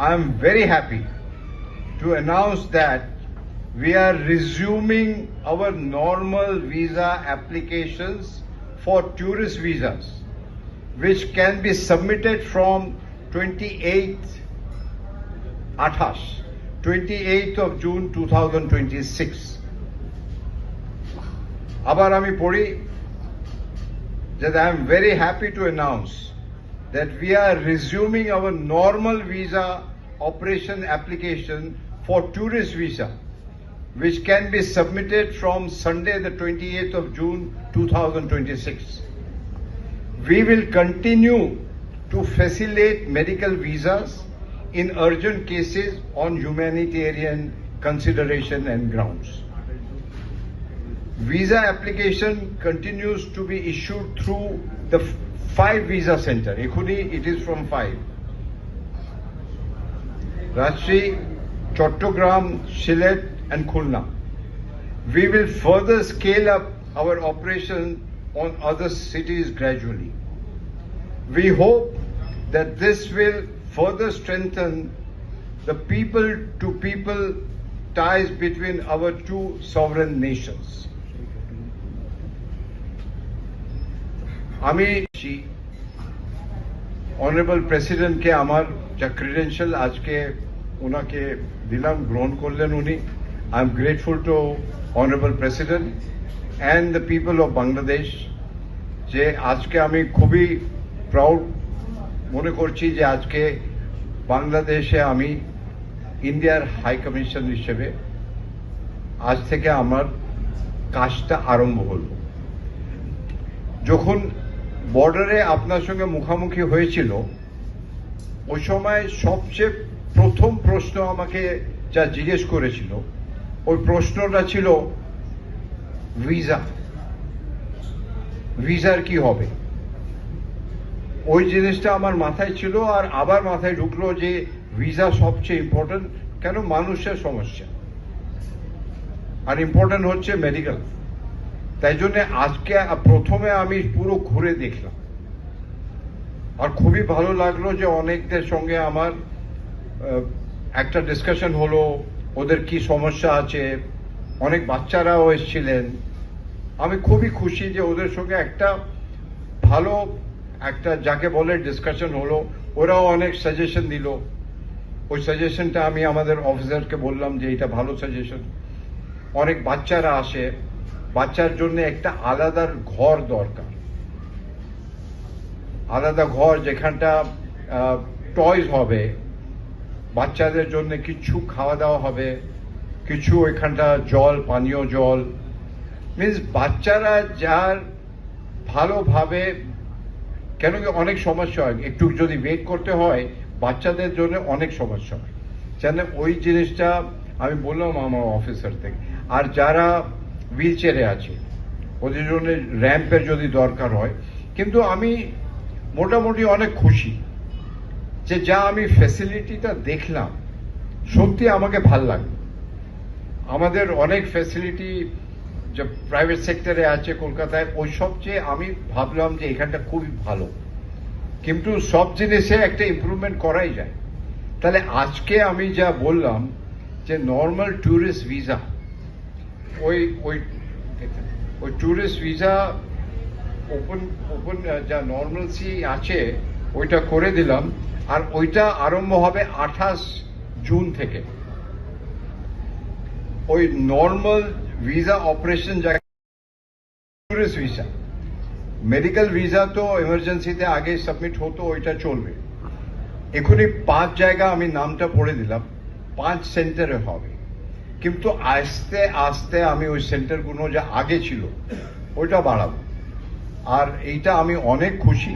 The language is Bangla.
I am very happy to announce that we are resuming our normal visa applications for tourist visas, which can be submitted from 28th of June 2026. Abar ami pori that I am very happy to announce that we are resuming our normal visa operation application for tourist visa, which can be submitted from Sunday the 28th of June 2026. We will continue to facilitate medical visas in urgent cases on humanitarian consideration and grounds. Visa application continues to be issued through the 5 visa center. Ekhuni it is from 5. Rajshree, Chattogram, Sylhet and Khulna. We will further scale up our operation on other cities gradually. We hope that this will further strengthen the people-to-people ties between our two sovereign nations. আমি অনারেবল প্রেসিডেন্টকে আমার যা ক্রিডেন্সিয়াল আজকে ওনাকে দিলাম, গ্রহণ করলেন উনি। I am grateful to honourable president and the people of Bangladesh, যে আজকে আমি খুবই প্রাউড মনে করছি যে আজকে বাংলাদেশে আমি ইন্ডিয়ার হাই কমিশন হিসেবে আজ থেকে আমার কাজটা আরম্ভ হল। যখন বর্ডারে আপনার সঙ্গে মুখোমুখি হয়েছিল, ওই সময় সবচেয়ে প্রথম প্রশ্ন আমাকে যা জিজ্ঞেস করেছিল, ওই প্রশ্নটা ছিল ভিসার কি হবে। ওই জিনিসটা আমার মাথায় ছিল, আর আবার মাথায় ঢুকলো যে ভিসা সবচেয়ে ইম্পর্টেন্ট, কেন মানুষের সমস্যা, আর ইম্পর্টেন্ট হচ্ছে মেডিকেল। তাই জন্য আজকে প্রথমে আমি পুরো ঘুরে দেখলাম, আর খুবই ভালো লাগলো যে অনেকদের সঙ্গে আমার একটা ডিসকাশন হলো, ওদের কি সমস্যা আছে। অনেক বাচ্চারাও এসেছিলেন। আমি খুবই খুশি যে ওদের সঙ্গে একটা ভালো একটা যাকে বলে ডিসকাশন হলো। ওরাও অনেক সাজেশন দিল। ওই সাজেশনটা আমি আমাদের অফিসারকে বললাম যে এটা ভালো সাজেশন। অনেক বাচ্চারা আসে, বাচ্চার জন্য একটা আলাদা ঘর দরকার, আলাদা ঘর যেখানটা টয়স হবে, বাচ্চাদের জন্য কিছু খাওয়া দাওয়া হবে, কিছু ওইখানটা জল, পানীয় জল, মিনস বাচ্চারা যার ভালোভাবে, কেন কি অনেক সমস্যা হয়, একটু যদি ওয়েট করতে হয় বাচ্চাদের জন্য অনেক সমস্যা হয়। যেন ওই জিনিসটা আমি বললাম আমার অফিসার থেকে। আর যারা হুইল চেয়ারে আছে ওদের জন্য র্যাম্পের যদি দরকার হয়। কিন্তু আমি মোটামুটি অনেক খুশি যে যা আমি ফ্যাসিলিটিটা দেখলাম, সত্যি আমাকে ভাল লাগলো। আমাদের অনেক ফ্যাসিলিটি যে প্রাইভেট সেক্টরে আছে কলকাতায়, ওই সবচেয়ে আমি ভাবলাম যে এখানটা খুবই ভালো, কিন্তু সব জিনিসে একটা ইমপ্রুভমেন্ট করাই যায়। তাহলে আজকে আমি যা বললাম যে নর্মাল ট্যুরিস্ট ভিসা, ওই ট্যুরিস্ট ভিসা ওপেন যা নর্মালসি আছে ওইটা করে দিলাম, আর ওইটা আরম্ভ হবে 28 জুন থেকে। ওই নর্মাল ভিসা অপারেশন যা ট্যুরিস্ট ভিসা, মেডিকেল ভিসা তো এমার্জেন্সিতে আগে সাবমিট হতো, ওইটা চলবে। এখনই 5 জায়গা আমি নামটা পড়ে দিলাম, 5 সেন্টারে হবে। কিন্তু আস্তে আস্তে আমি ওই সেন্টারগুলো যা আগে ছিল ওইটা বাড়াবো। আর এইটা আমি অনেক খুশি